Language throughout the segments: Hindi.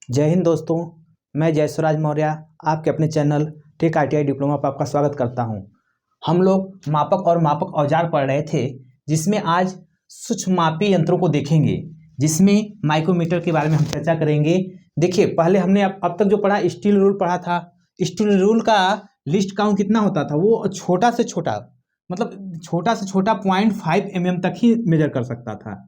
जय हिंद दोस्तों। मैं जयसुराज मौर्य आपके अपने चैनल टेक ITI डिप्लोमा पर आपका स्वागत करता हूं। हम लोग मापक और मापक औजार पढ़ रहे थे, जिसमें आज सूक्ष्म मापी यंत्रों को देखेंगे, जिसमें माइक्रोमीटर के बारे में हम चर्चा करेंगे। देखिए, पहले हमने अब तक जो पढ़ा स्टील रूल पढ़ा था। स्टील रूल का लिस्ट काउंट कितना होता था? वो छोटा से छोटा, मतलब छोटा से छोटा 0.5 mm तक ही मेजर कर सकता था।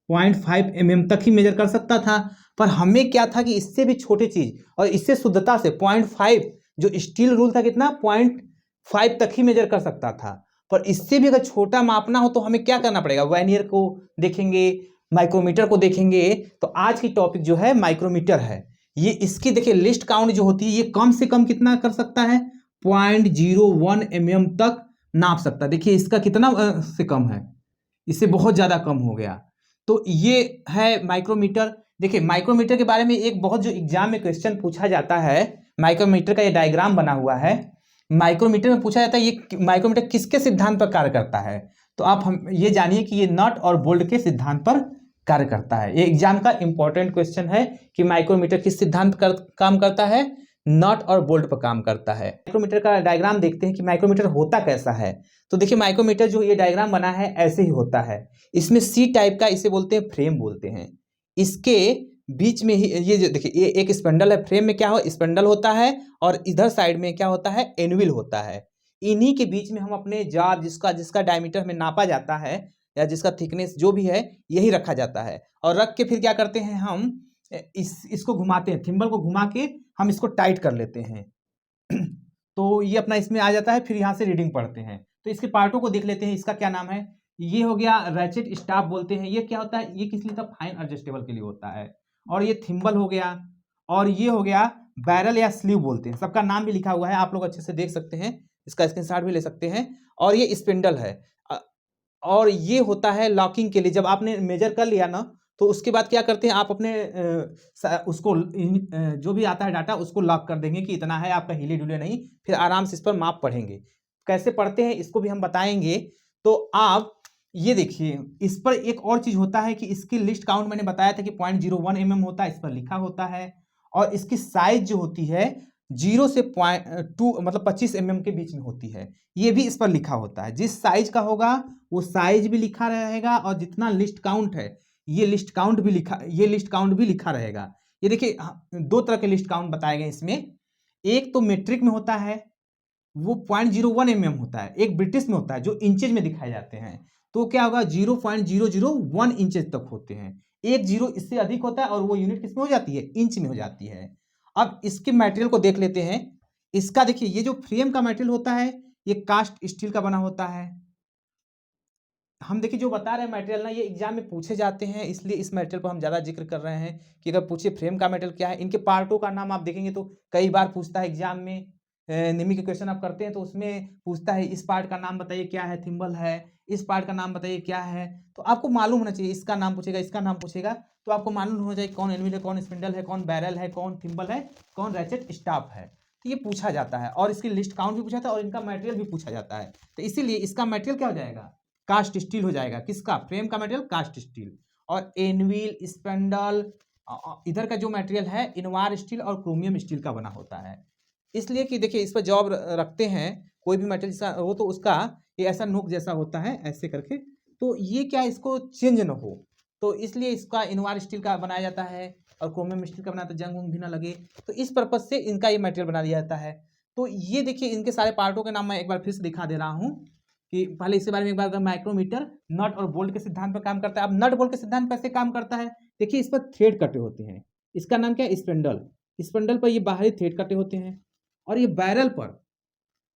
0.5 mm तक ही मेजर कर सकता था। पर हमें क्या था कि इससे भी छोटी चीज और इससे शुद्धता से 0.5, जो स्टील रूल था कितना 0.5 तक ही मेजर कर सकता था। पर इससे भी अगर छोटा मापना हो तो हमें क्या करना पड़ेगा? वर्नियर को देखेंगे, माइक्रोमीटर को देखेंगे। तो आज की टॉपिक जो है माइक्रोमीटर है। ये इसकी देखिए लिस्ट काउंट जो होती है, ये कम से कम कितना कर सकता है? 0.01 mm तक नाप सकता है। देखिए इसका कितना से कम है, इससे बहुत ज्यादा कम हो गया। तो ये है माइक्रोमीटर। देखिए माइक्रोमीटर के बारे में एक बहुत जो एग्जाम में क्वेश्चन पूछा जाता है, माइक्रोमीटर का ये डायग्राम बना हुआ है। माइक्रोमीटर में पूछा जाता है ये माइक्रोमीटर किसके सिद्धांत पर कार्य करता है? तो आप हम ये जानिए कि ये नट और बोल्ट के सिद्धांत पर कार्य करता है। ये एग्जाम का इंपॉर्टेंट क्वेश्चन है कि माइक्रोमीटर किस सिद्धांत काम करता है? नट और बोल्ट पर काम करता है। माइक्रोमीटर का डायग्राम देखते हैं कि माइक्रोमीटर होता कैसा है। तो देखिए माइक्रोमीटर जो ये डायग्राम बना है ऐसे ही होता है। इसमें सी टाइप का, इसे बोलते हैं फ्रेम बोलते हैं। इसके बीच में ही ये जो देखिए ये एक स्पंडल है। फ्रेम में क्या हो? स्पंडल होता है और इधर साइड में क्या होता है? एनविल होता है। इन्हीं के बीच में हम अपने जार, जिसका जिसका डायमीटर हमें नापा जाता है या जिसका थिकनेस जो भी है, यही रखा जाता है। और रख के फिर क्या करते हैं हम? इसको घुमाते हैं, थिम्बल को घुमा के हम इसको टाइट कर लेते हैं। तो ये अपना इसमें आ जाता है। फिर यहाँ से रीडिंग पढ़ते हैं। तो इसके पार्टों को देख लेते हैं। इसका क्या नाम है? ये हो गया रैचेट स्टाफ बोलते हैं। ये क्या होता है? ये किस लिए? था फाइन एडजस्टेबल के लिए होता है। और ये थिम्बल हो गया। और ये हो गया बैरल या स्लीव बोलते हैं। सबका नाम भी लिखा हुआ है, आप लोग अच्छे से देख सकते हैं, इसका स्क्रीनशॉट भी ले सकते हैं। और ये स्पिंडल है। और ये होता है लॉकिंग के लिए। जब आपने मेजर कर लिया ना, तो उसके बाद क्या करते हैं आप अपने उसको जो भी आता है डाटा उसको लॉक कर देंगे कि इतना है, आपका हिले डुले नहीं। फिर आराम से इस पर माप पढ़ेंगे। कैसे पढ़ते हैं इसको भी हम बताएंगे। तो आप ये देखिए, इस पर एक और चीज होता है कि इसकी लिस्ट काउंट मैंने बताया था कि 0.01 mm होता है, इस पर लिखा होता है। और इसकी साइज जो होती है 0 से 0.2 मतलब 25 mm के बीच में होती है। ये भी इस पर लिखा होता है। जिस साइज का होगा वो साइज भी लिखा रहेगा, और जितना लिस्ट काउंट है ये लिस्ट काउंट भी लिखा रहेगा। ये देखिए दो तरह के लिस्ट काउंट बताए गए इसमें। एक तो मेट्रिक में होता है, वो 0.01 mm होता है। एक ब्रिटिश में होता है जो इंचेज में दिखाए जाते हैं। तो क्या होगा? 0.001 इंचेज तक होते हैं। एक जीरो इससे अधिक होता है और वो यूनिट किसमें हो जाती है? इंच में हो जाती है। अब इसके मटेरियल को देख लेते हैं। इसका देखिए ये जो फ्रेम का मटेरियल होता है ये कास्ट स्टील का बना होता है। हम देखिए जो बता रहे हैं मटेरियल ना, ये एग्जाम में पूछे जाते हैं, इसलिए इस मटेरियल पर हम ज़्यादा जिक्र कर रहे हैं कि अगर पूछे फ्रेम का मटेरियल क्या है। इनके पार्टों का नाम आप देखेंगे तो कई बार पूछता है एग्जाम में। निमी के क्वेश्चन आप करते हैं तो उसमें पूछता है इस पार्ट का नाम बताइए क्या है, थिम्बल है। इस पार्ट का नाम बताइए क्या है। तो आपको मालूम होना चाहिए, इसका नाम पूछेगा, इसका नाम पूछेगा, तो आपको मालूम होना चाहिए कौन एनविल है, कौन स्पिंडल है, कौन बैरल है, कौन थिम्बल है, कौन रैचेट स्टाफ है। तो ये पूछा जाता है। और इसकी लिस्ट काउंट भी पूछा जाता है और इनका मटेरियल भी पूछा जाता है। तो इसीलिए इसका मटेरियल क्या हो जाएगा? कास्ट स्टील हो जाएगा। किसका? फ्रेम का मटेरियल कास्ट स्टील। और एनविल, स्पेंडल, इधर का जो मटेरियल है इनवार स्टील और क्रोमियम स्टील का बना होता है। इसलिए कि देखिए इस पर जॉब रखते हैं कोई भी मटेरियल जैसा हो तो उसका ये ऐसा नोक जैसा होता है ऐसे करके, तो ये क्या इसको चेंज ना हो, तो इसलिए इसका इनवार स्टील का बनाया जाता है। और क्रोमियम स्टील का बनाता है, जंग वंग भी ना लगे, तो इस पर्पज से इनका ये मटेरियल बना दिया जाता है। तो ये देखिए इनके सारे पार्टों के नाम मैं एक बार फिर से दिखा दे रहा हूँ कि पहले इसके बारे में एक बार। माइक्रोमीटर नट और बोल्ट के सिद्धांत पर काम करता है। अब नट बोल्ट के सिद्धांत कैसे काम करता है? देखिए इस पर थ्रेड कटे होते हैं। इसका नाम क्या है? स्पेंडल। स्पेंडल पर ये बाहरी थ्रेड कटे होते हैं। और ये बैरल पर,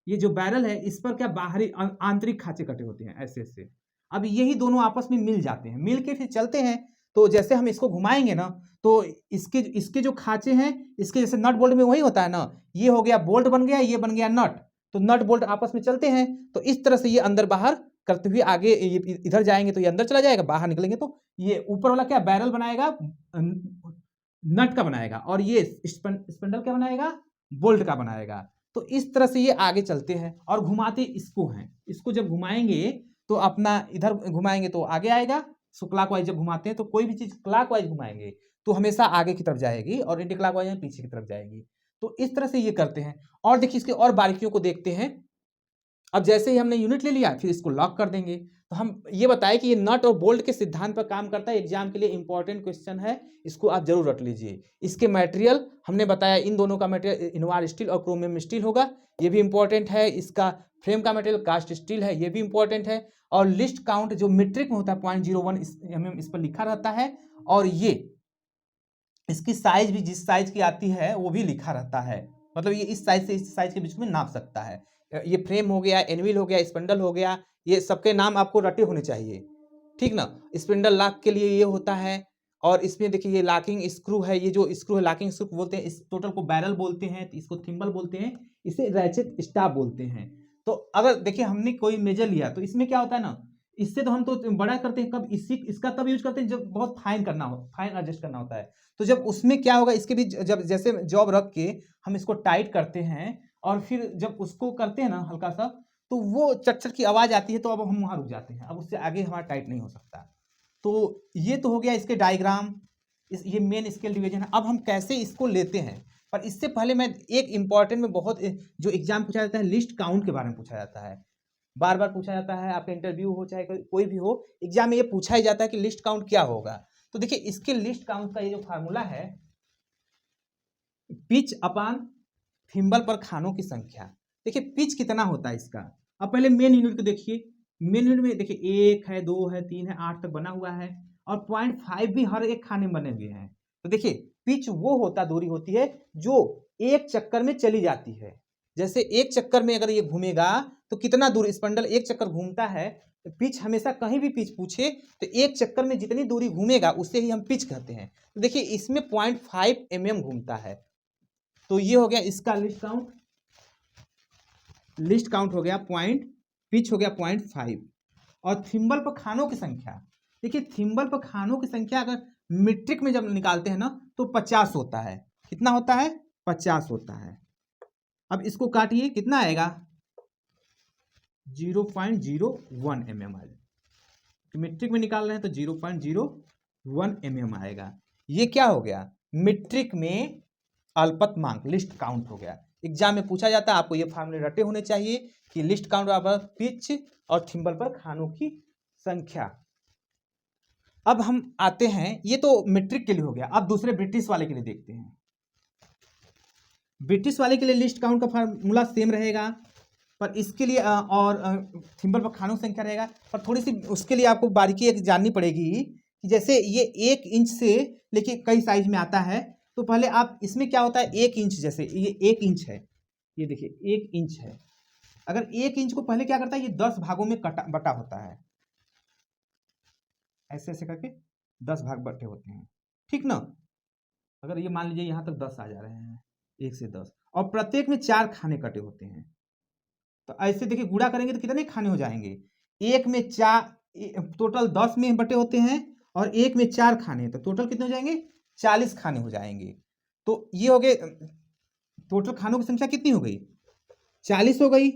ये जो बैरल है इस पर क्या बाहरी आंतरिक खांचे कटे होते हैं ऐसे ऐसे। अब यही दोनों आपस में मिल जाते हैं, मिल के फिर चलते हैं। तो जैसे हम इसको घुमाएंगे ना, तो इसके इसके जो खांचे हैं, इसके जैसे नट बोल्ट में वही होता है ना, ये हो गया बोल्ट बन गया, ये बन गया नट। तो नट बोल्ट आपस में चलते हैं, तो इस तरह से ये अंदर बाहर करते हुए आगे इधर जाएंगे तो ये अंदर चला जाएगा, बाहर निकलेंगे तो ये ऊपर वाला क्या बैरल बनाएगा, नट का बनाएगा, और ये स्पिंडल क्या बनाएगा? बोल्ट का बनाएगा। तो इस तरह से ये आगे चलते हैं और घुमाते इसको हैं। इसको जब घुमाएंगे तो अपना इधर घुमाएंगे तो आगे आएगा। सो क्लॉकवाइज जब घुमाते हैं तो कोई भी चीज क्लॉकवाइज घुमाएंगे तो हमेशा आगे की तरफ जाएगी और एंटी क्लॉकवाइज पीछे की तरफ जाएगी। तो इस तरह से ये करते हैं। और देखिए इसके और बारीकियों को देखते हैं। अब जैसे ही हमने यूनिट ले लिया फिर इसको लॉक कर देंगे। तो हम ये बताएं कि ये नट और बोल्ट के सिद्धांत पर काम करता है। एग्जाम के लिए इंपॉर्टेंट क्वेश्चन है, इसको आप जरूर रट लीजिए। इसके मटेरियल हमने बताया, इन दोनों का मटेरियल इनवार स्टील और क्रोमियम स्टील होगा, ये भी इंपॉर्टेंट है। इसका फ्रेम का मटेरियल कास्ट स्टील है, ये भी इंपॉर्टेंट है। और लिस्ट काउंट जो मीट्रिक में होता है 0.01 mm इस पर लिखा रहता है। और ये इसकी साइज भी जिस साइज की आती है वो भी लिखा रहता है, मतलब ये इस साइज से इस साइज के बीच में नाप सकता है। ये फ्रेम हो गया, एनविल हो गया, स्पिंडल हो गया, ये सबके नाम आपको रटे होने चाहिए, ठीक ना। स्पिंडल लॉक के लिए ये होता है। और इसमें देखिए ये लॉकिंग स्क्रू है, ये जो स्क्रू है लॉकिंग स्क्रू बोलते हैं। इस टोटल को बैरल बोलते हैं, इसको थिम्बल बोलते हैं, इसे रैचेट स्टाफ बोलते हैं। तो अगर देखिए हमने कोई मेजर लिया तो इसमें क्या होता है ना, इससे तो हम तो बड़ा करते हैं कब, इसका तब यूज करते हैं जब बहुत फाइन करना हो, फाइन एडजस्ट करना होता है। तो जब उसमें क्या होगा, इसके भी जब जैसे जॉब रख के हम इसको टाइट करते हैं और फिर जब उसको करते हैं ना हल्का सा, तो वो चट की आवाज आती है, तो अब हम वहां रुक जाते हैं, अब उससे आगे हमारा टाइट नहीं हो सकता। तो ये तो हो गया इसके डायग्राम, ये मेन स्केल डिवीजन है। अब हम कैसे इसको लेते हैं, पर इससे पहले मैं एक इंपॉर्टेंट में बहुत जो एग्जाम पूछा जाता है लिस्ट काउंट के बारे में पूछा जाता है, बार बार पूछा जाता है। आपका इंटरव्यू हो चाहे कोई भी हो, एग्जाम में ये पूछा ही जाता है कि लिस्ट काउंट क्या होगा। तो देखिए इसके लिस्ट काउंट का ये जो फार्मूला है, पिच अपान थिम्बल पर खानों की संख्या। देखिए पिच कितना होता है इसका, अब पहले मेन यूनिट को देखिए। मेन यूनिट में देखिए 1 है, 2 है, 3 है, 8 तक बना हुआ है, और 0.5 भी हर एक खाने में बने हुए हैं। तो देखिए पिच वो होता दूरी होती है जो एक चक्कर में चली जाती है। जैसे एक चक्कर में अगर ये घूमेगा तो कितना दूर स्पंडल एक चक्कर घूमता है, तो पिच हमेशा कहीं भी पिच पूछे तो एक चक्कर में जितनी दूरी घूमेगा उसे ही हम पिच कहते हैं। तो देखिए इसमें 0.5 mm घूमता है। तो ये हो गया इसका लिस्ट काउंट। लिस्ट काउंट हो गया पॉइंट, पिच हो गया 0.5। और थिम्बल पर खानों की संख्या, देखिए थिम्बल पर खानों की संख्या अगर मीट्रिक में जब निकालते हैं ना तो 50 होता है। कितना होता है? 50 होता है। अब इसको काटिए, कितना आएगा? 0.01 mm आएगा। मीट्रिक में निकाल रहे हैं तो 0.01 mm आएगा। ये क्या हो गया? मीट्रिक में अल्पतमांक लिस्ट काउंट हो गया। एग्जाम में पूछा जाता है, आपको ये फार्मूले रटे होने चाहिए कि लिस्ट काउंट बराबर पिच और थिम्बल पर खानों की संख्या। अब हम आते हैं, ये तो मीट्रिक के लिए हो गया। अब दूसरे ब्रिटिश वाले के लिए देखते हैं। ब्रिटिश वाले के लिए लिस्ट काउंट का फार्मूला सेम रहेगा, पर इसके लिए और थिम्बल पर खानों की संख्या रहेगा, पर थोड़ी सी उसके लिए आपको बारीकी एक जाननी पड़ेगी कि जैसे ये 1 इंच से लेके कई साइज में आता है। तो पहले आप इसमें क्या होता है, 1 इंच, जैसे ये 1 इंच है, ये देखिए 1 इंच है। अगर 1 इंच को पहले क्या करता है, ये 10 भागों में बटा होता है, ऐसे ऐसे करके 10 भाग बटे होते हैं, ठीक ना। अगर ये मान लीजिए यहाँ तक 10 आ जा रहे हैं, 1 से 10, और प्रत्येक में 4 खाने कटे होते हैं। तो ऐसे देखिए गुणा करेंगे तो कितने खाने हो जाएंगे? 1 में 4, टोटल 10 में बटे होते हैं, और 1 में 4 खाने, तो टोटल कितने हो जाएंगे? 40 खाने हो जाएंगे। तो ये हो गए, टोटल खानों की संख्या कितनी हो गई? 40 हो गई।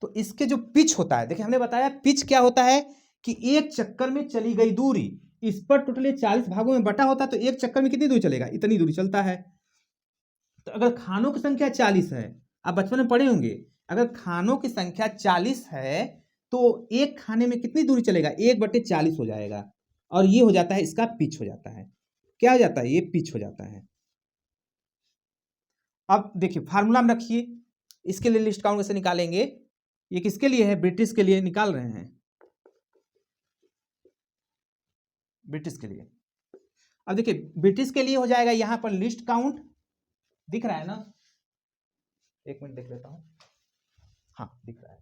तो इसके जो पिच होता है, देखिए हमने बताया पिच क्या होता है कि एक चक्कर में चली गई दूरी, इस पर टोटल 40 भागों में बटा होता है, तो एक चक्कर में कितनी दूरी चलेगा? इतनी दूरी चलता है। तो अगर खानों की संख्या 40 है, आप बचपन में पढ़े होंगे, अगर खानों की संख्या 40 है तो एक खाने में कितनी दूरी चलेगा? 1/40 हो जाएगा, और ये हो जाता है इसका पिच हो जाता है। क्या हो जाता है? ये पिच हो जाता है। अब देखिए फार्मूला में रखिए, इसके लिए लिस्ट काउंट कैसे निकालेंगे? ये किसके लिए है? ब्रिटिश के लिए निकाल रहे हैं, ब्रिटिश के लिए। अब देखिए ब्रिटिश के लिए हो जाएगा यहां पर लिस्ट काउंट, दिख रहा है ना? एक मिनट देख लेता हूं, हाँ दिख रहा है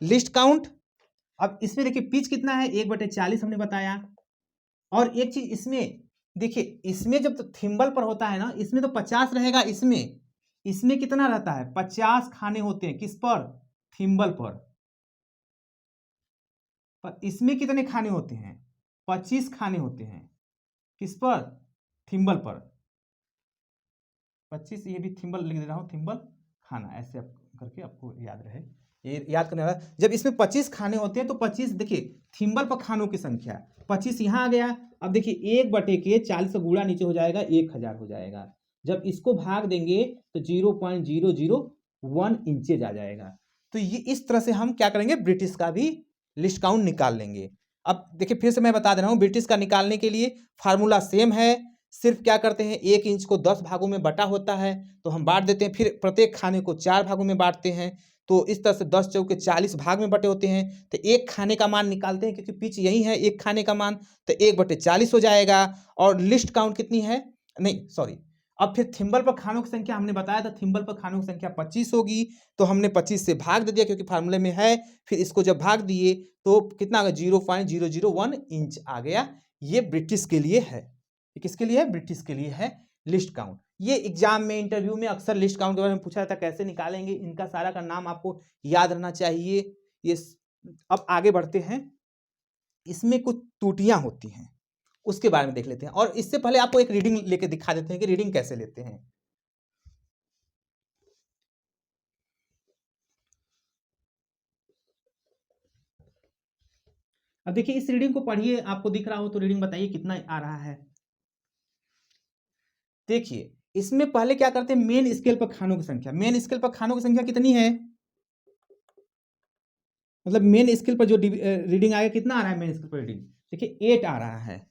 लिस्ट काउंट। अब इसमें देखिए पिच कितना है? 1/40 हमने बताया। और एक चीज इसमें देखिए, इसमें जब तो थिम्बल पर होता है ना, इसमें तो 50 रहेगा, इसमें कितना रहता है? 50 खाने होते हैं। किस पर? थिम्बल पर इसमें कितने खाने होते हैं? 25 खाने होते हैं। किस पर? थिम्बल पर 25। ये भी थिम्बल लिख दे रहा हूं, थिम्बल खाना, ऐसे आप करके आपको याद रहे, ये याद करने वाला। जब इसमें 25 खाने होते हैं तो 25, देखिए थिम्बल पर खानों की संख्या 25 यहाँ आ गया, अब देखिए 1/40 का गुणा नीचे हो जाएगा 1000 हो जाएगा। जब इसको भाग देंगे तो 0.001 इंचेज आ जाएगा। तो ये इस तरह से हम क्या करेंगे, ब्रिटिश का भी लिस्ट काउंट निकाल लेंगे। अब देखिए फिर से मैं बता दे रहा हूँ, ब्रिटिश का निकालने के लिए फार्मूला सेम है, सिर्फ क्या करते हैं 1 इंच को 10 भागों में बटा होता है तो हम बांट देते हैं, फिर प्रत्येक खाने को 4 भागों में बांटते हैं, तो इस तरह से 10 चौके 40 भाग में बटे होते हैं। तो एक खाने का मान निकालते हैं क्योंकि पिच यही है एक खाने का मान, तो 1/40 हो जाएगा। और लिस्ट काउंट कितनी है, नहीं सॉरी, अब फिर थिम्बल पर खानों की संख्या हमने बताया था, थिम्बल पर खानों की संख्या 25 होगी, तो हमने 25 से भाग दे दिया क्योंकि फार्मूले में है। फिर इसको जब भाग दिए तो कितना आ गया, 0.001 इंच आ गया। ये ब्रिटिश के लिए है। ये किसके लिए है, ब्रिटिश के लिए है लिस्ट काउंट। ये एग्जाम में इंटरव्यू में अक्सर लिस्ट काउंट के बारे में पूछा जाता है, कैसे निकालेंगे, इनका सारा का नाम आपको याद रहना चाहिए। ये अब आगे बढ़ते हैं, इसमें कुछ त्रुटियां होती हैं उसके बारे में देख लेते हैं, और इससे पहले आपको एक रीडिंग लेके दिखा देते हैं कि रीडिंग कैसे लेते हैं। अब देखिए इस रीडिंग को पढ़िए, आपको दिख रहा हो तो रीडिंग बताइए कितना आ रहा है। देखिए इसमें पहले क्या करते हैं, मेन स्केल पर खानों की संख्या, मेन स्केल पर खानों की संख्या कितनी है, मतलब मेन स्केल पर जो रीडिंग आएगा कितना आ रहा है, मेन स्केल पर रीडिंग देखिए 8 आ रहा है,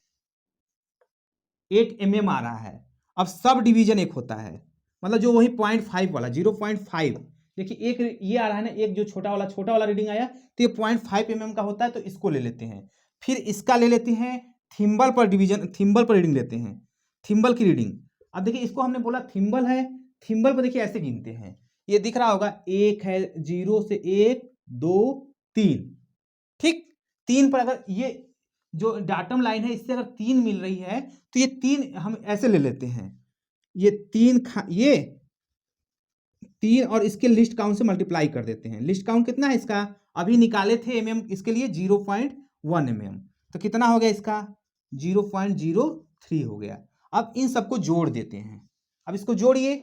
8 mm आ रहा है। अब सब डिवीजन एक होता है, मतलब जो वही 0.5 वाला 0.5, देखिए एक ये आ रहा है ना, एक जो छोटा वाला रीडिंग आया तो ये 0.5 mm का होता है, तो इसको ले लेते हैं। फिर इसका ले लेते हैं, थिम्बल पर डिवीजन, थिम्बल पर रीडिंग लेते हैं, थिम्बल की रीडिंग। अब देखिए इसको हमने बोला थिम्बल है, थिम्बल पर देखिए ऐसे गिनते हैं, ये दिख रहा होगा, एक है 0 से 1 2 3, ठीक, 3 पर अगर ये जो डाटम लाइन है इससे अगर 3 मिल रही है तो ये 3 हम ऐसे ले लेते हैं, ये 3 और इसके लिस्ट काउंट से मल्टीप्लाई कर देते हैं। लिस्ट काउंट कितना है इसका, अभी निकाले थे mm, इसके लिए 0.1 mm, तो कितना हो गया इसका 0.03 हो गया। अब इन सबको जोड़ देते हैं, अब इसको जोड़िए,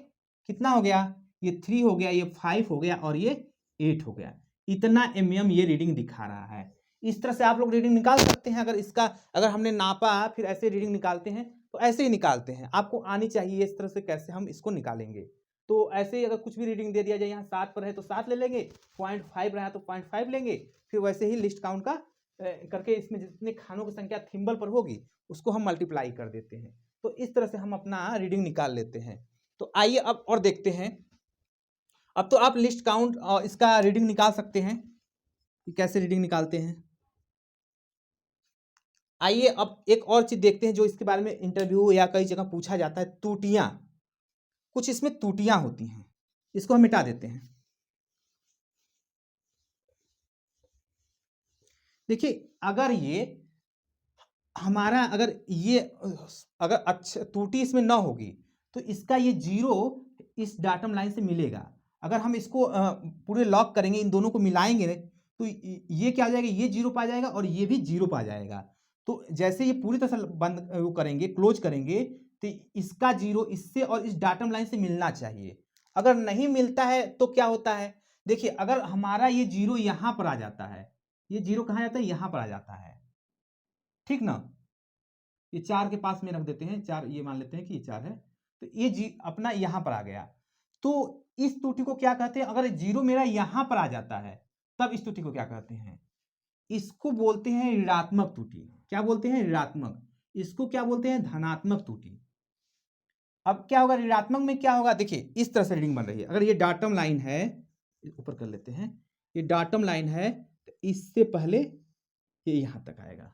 कितना हो गया, ये 3 हो गया, ये 5 हो गया और ये 8 हो गया। इतना mm ये रीडिंग दिखा रहा है। इस तरह से आप लोग रीडिंग निकाल सकते हैं। अगर हमने नापा फिर ऐसे रीडिंग निकालते हैं तो ऐसे ही निकालते हैं, आपको आनी चाहिए इस तरह से कैसे हम इसको निकालेंगे। तो ऐसे ही अगर कुछ भी रीडिंग दे दिया जाए, यहाँ 7 पर है तो 7 ले लेंगे, 0.5 रहा तो 0.5 लेंगे, फिर वैसे ही लिस्ट काउंट का करके इसमें जितने खानों की संख्या थिम्बल पर होगी उसको हम मल्टीप्लाई कर देते हैं। तो इस तरह से हम अपना रीडिंग निकाल लेते हैं। तो आइए अब और देखते हैं। अब तो आप लिस्ट काउंट इसका रीडिंग निकाल सकते हैं कि कैसे रीडिंग निकालते हैं। आइए अब एक और चीज देखते हैं जो इसके बारे में इंटरव्यू या कई जगह पूछा जाता है, त्रुटियां, कुछ इसमें त्रुटियां होती हैं, इसको हम मिटा देते हैं। देखिए अगर ये हमारा अगर अच्छा त्रुटि इसमें ना होगी तो इसका ये 0 इस डाटम लाइन से मिलेगा। अगर हम इसको पूरे लॉक करेंगे, इन दोनों को मिलाएंगे तो ये क्या आ जाएगा, ये 0 पा जाएगा और ये भी 0 पा जाएगा। तो जैसे ये पूरी तरह से बंद वो करेंगे, क्लोज करेंगे, तो इसका 0 इससे और इस डाटम लाइन से मिलना चाहिए। अगर नहीं मिलता है तो क्या होता है, देखिए अगर हमारा ये 0 यहाँ पर आ जाता है, ये 0 कहाँ जाता है, यहाँ पर आ जाता है, ठीक ना, ये 4 के पास में रख देते हैं, 4 ये मान लेते हैं कि ये 4 है, तो ये जी अपना यहां पर आ गया। तो इस त्रुटि को क्या कहते हैं, अगर 0 मेरा यहां पर आ जाता है तब इस त्रुटि को क्या कहते हैं, इसको बोलते हैं ऋणात्मक त्रुटि। क्या बोलते हैं, ऋणात्मक। इसको क्या बोलते हैं, धनात्मक त्रुटि। अब क्या होगा, ऋणात्मक में क्या होगा, देखिए इस तरह से रीडिंग बन रही है, अगर ये डाटम लाइन है, ऊपर कर लेते हैं, ये डाटम लाइन है तो इससे पहले ये यहां तक आएगा,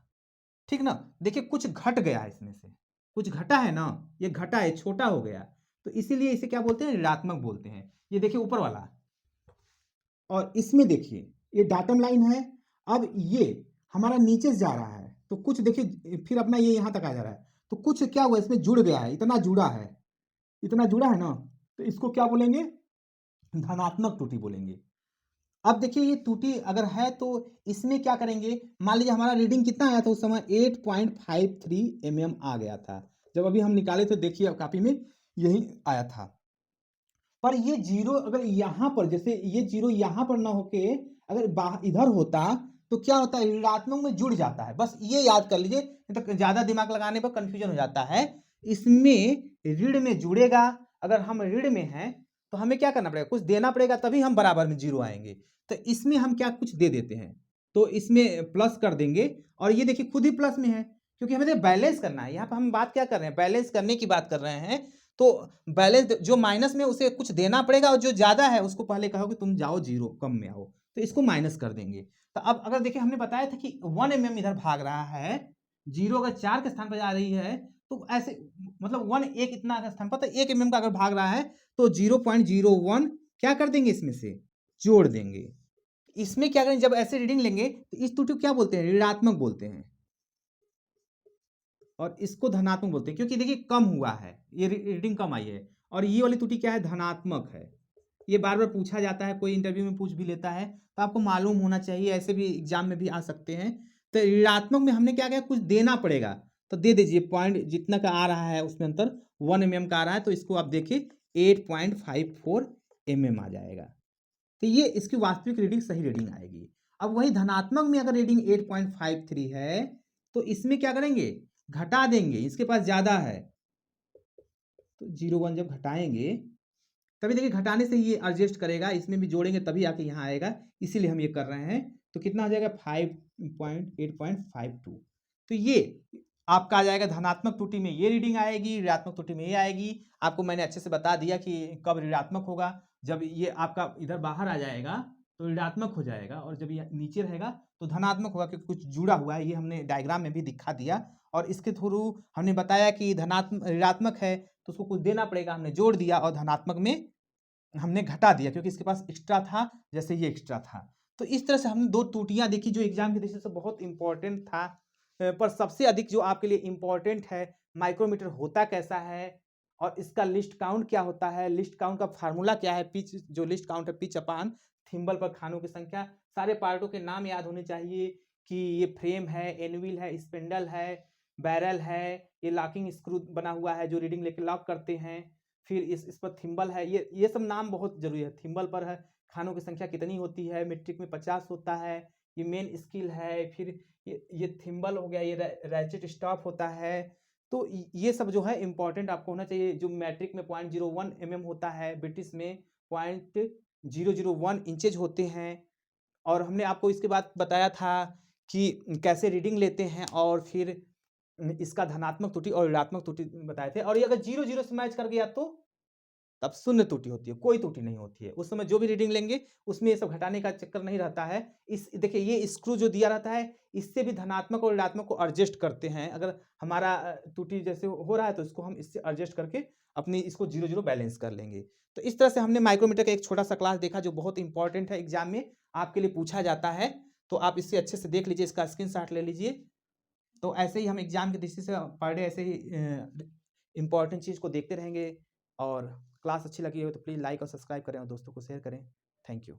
ठीक ना। देखिए कुछ घट गया है, इसमें से कुछ घटा है ना, ये घटा है, छोटा हो गया, तो इसीलिए इसे क्या बोलते हैं, ऋणात्मक बोलते हैं। ये देखिए ऊपर वाला, और इसमें देखिए ये डाटम लाइन है, अब ये हमारा नीचे से जा रहा है, तो कुछ देखिए फिर अपना ये यहां तक आ जा रहा है, तो कुछ क्या हुआ, इसमें जुड़ गया है, इतना जुड़ा है, इतना जुड़ा है ना, तो इसको क्या बोलेंगे, धनात्मक त्रुटि बोलेंगे। अब देखिए ये त्रुटि अगर है तो इसमें क्या करेंगे, मान लीजिए हमारा रीडिंग कितना आया था उस समय 8.53 mm आ गया था, जब अभी हम निकाले तो देखिए कॉपी में यही आया था। पर ये 0 अगर यहाँ पर, जैसे ये 0 यहाँ पर ना होके अगर इधर होता तो क्या होता है, ऋणात्मक में जुड़ जाता है। बस ये याद कर लीजिए, नहीं तो ज़्यादा दिमाग लगाने पर कन्फ्यूजन हो जाता है। इसमें ऋण में जुड़ेगा, अगर हम ऋण में हैं तो हमें क्या करना पड़ेगा, कुछ देना पड़ेगा, तभी हम बराबर में जीरो आएंगे। तो इसमें हम क्या कुछ दे देते हैं, तो इसमें प्लस कर देंगे। और ये देखिए खुद ही प्लस में है, क्योंकि हमें बैलेंस करना है। यहाँ पर हम बात क्या कर रहे हैं, बैलेंस करने की बात कर रहे हैं। तो बैलेंस जो माइनस में, उसे कुछ देना पड़ेगा, और जो ज्यादा है उसको पहले कहो कि तुम जाओ जीरो, कम में आओ, तो इसको माइनस कर देंगे। तो अब अगर देखिए, हमने बताया था कि 1 mm इधर भाग रहा है, जीरो अगर 4 के स्थान पर जा रही है, तो ऐसे मतलब 1 एक इतना का स्थान पर, तो 1 mm का अगर भाग रहा है तो 0.01 क्या कर देंगे, इसमें से जोड़ देंगे। इसमें क्या करें, जब ऐसे रीडिंग लेंगे तो इस त्रुटि को क्या बोलते हैं, ऋणात्मक बोलते हैं, और इसको धनात्मक बोलते हैं, क्योंकि देखिए कम हुआ है, ये रीडिंग कम आई है। और ये वाली त्रुटि क्या है, धनात्मक है। ये बार बार पूछा जाता है, कोई इंटरव्यू में पूछ भी लेता है, तो आपको मालूम होना चाहिए, ऐसे भी एग्जाम में भी आ सकते हैं। तो ऋणात्मक में हमने क्या किया, कुछ देना पड़ेगा, तो दे दीजिए। पॉइंट जितना का आ रहा है उसमें अंतर 1 mm का आ रहा है, तो इसको आप देखिए 8.54 mm आ जाएगा। तो ये इसकी वास्तविक रीडिंग सही रीडिंग आएगी। अब वही धनात्मक में अगर रीडिंग 8.53 है, तो इसमें क्या करेंगे, घटा देंगे, इसके पास ज्यादा है, तो 0.1 जब घटाएंगे, तभी देखिए घटाने से ये एडजस्ट करेगा, इसमें भी जोड़ेंगे तभी आके यहाँ आएगा, इसीलिए हम ये कर रहे हैं। तो कितना हो जाएगा, 8.52। तो ये आपका आ जाएगा, धनात्मक त्रुटि में ये रीडिंग आएगी, ऋणात्मक त्रुटि में ये आएगी। आपको मैंने अच्छे से बता दिया कि कब ऋणात्मक होगा, जब ये आपका इधर बाहर आ जाएगा तो ऋणात्मक हो जाएगा, और जब ये नीचे रहेगा तो धनात्मक होगा, क्योंकि कुछ जुड़ा हुआ है। ये हमने डायग्राम में भी दिखा दिया, और इसके थ्रू हमने बताया कि ऋणात्मक है तो उसको कुछ देना पड़ेगा, हमने जोड़ दिया, और धनात्मक में हमने घटा दिया, क्योंकि इसके पास एक्स्ट्रा था, जैसे ये एक्स्ट्रा था। तो इस तरह से हमने दो त्रुटियां देखी, जो एग्जाम की दृष्टि से बहुत इंपॉर्टेंट था। पर सबसे अधिक जो आपके लिए इंपॉर्टेंट है, माइक्रोमीटर होता कैसा है, और इसका लिस्ट काउंट क्या होता है, लिस्ट काउंट का फार्मूला क्या है, पिच जो लिस्ट काउंट है, पिच अपान थिम्बल पर खानों की संख्या। सारे पार्टों के नाम याद होने चाहिए, कि ये फ्रेम है, एनविल है, स्पिंडल है, बैरल है, ये लॉकिंग स्क्रू बना हुआ है जो रीडिंग लेके लॉक करते हैं। फिर इस पर थिम्बल है, ये सब नाम बहुत जरूरी है। थिम्बल पर है खानों की संख्या कितनी होती है, मीट्रिक में 50 होता है, ये मेन स्किल है। फिर ये थिम्बल हो गया, ये रैचेट स्टॉप होता है। तो ये सब जो है इंपॉर्टेंट आपको होना चाहिए। जो मैट्रिक में 0.01 mm होता है, ब्रिटिश में 0.001 इंचेज होते हैं। और हमने आपको इसके बाद बताया था कि कैसे रीडिंग लेते हैं, और फिर इसका धनात्मक त्रुटि और ऋणात्मक त्रुटि बताए थे। और ये अगर 0 0 से मैच कर गया तो तब शून्य त्रुटि होती है, कोई त्रुटि नहीं होती है। उस समय जो भी रीडिंग लेंगे उसमें ये सब घटाने का चक्कर नहीं रहता है। इस देखिए, ये स्क्रू जो दिया रहता है, इससे भी धनात्मक और ऋणात्मक को एडजस्ट करते हैं। अगर हमारा त्रुटि जैसे हो रहा है, तो इसको हम इससे एडजस्ट करके अपनी इसको 0 0 बैलेंस कर लेंगे। तो इस तरह से हमने माइक्रोमीटर का एक छोटा सा क्लास देखा, जो बहुत इंपॉर्टेंट है, एग्जाम में आपके लिए पूछा जाता है। तो आप इससे अच्छे से देख लीजिए, इसका स्क्रीनशॉट ले लीजिए। तो ऐसे ही हम एग्जाम की दृष्टि से पर डे ऐसे ही इंपॉर्टेंट चीज़ को देखते रहेंगे। और क्लास अच्छी लगी हो तो प्लीज़ लाइक और सब्सक्राइब करें, और दोस्तों को शेयर करें। Thank you.